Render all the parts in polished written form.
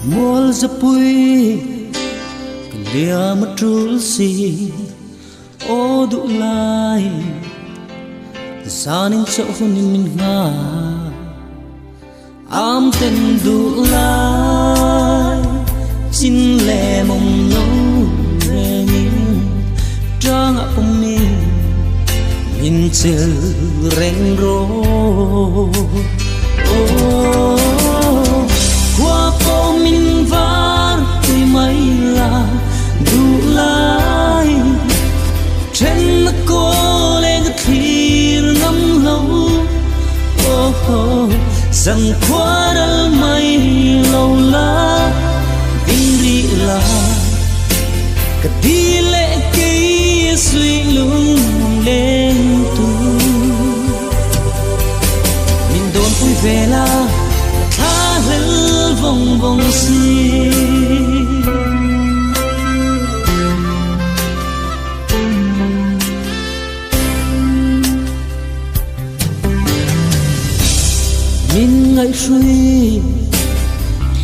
mol zapui lia matrul si o du lai zanin cho hunin min nga am ten du lai chin le mong no re min trang a pom min chel reng ro qua phố min var tuy mấy là đủ lại trên cô lên thir ngắm lâu rằng qua đal mây lâu lá vinh đi là cả đi lệ kia suy lung lên tu mình đồn vui về là tha hэл vòng vòng si min ngày suy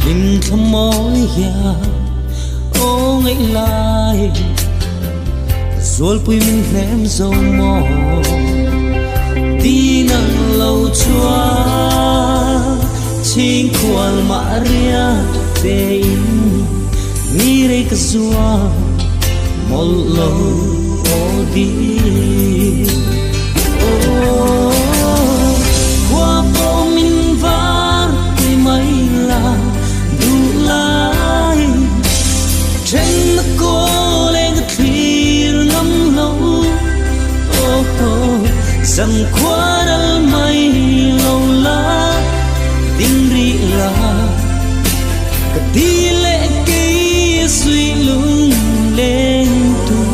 mình thầm mỏi ya ô ngày lại rồi bụi mình ném dầu mò đi nắng lâu choa chính quan Maria bein mi rei kazua mol lâu odi qua phố min var tuy mấy là đủ lại trên cô lên thir ngắm lâu rằng qua đal mây lâu lá tình ri là cả đi lệ kia suy lung lên tu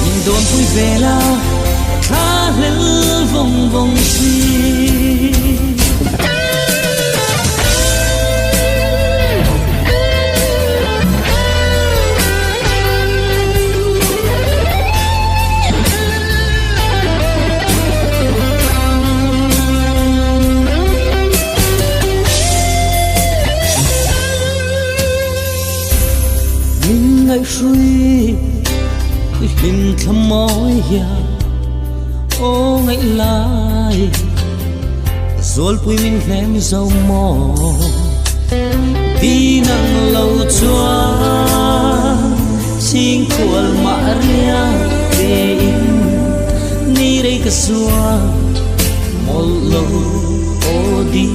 nhìn đồn vui về là tha hэл vòng vòng si ngày suy hình thầm mỏi ya ô ngày lại rồi bụi mình ném dầu mò đi nắng lâu choa chính cuộn Maria bein ni rei kazua mol lâu odi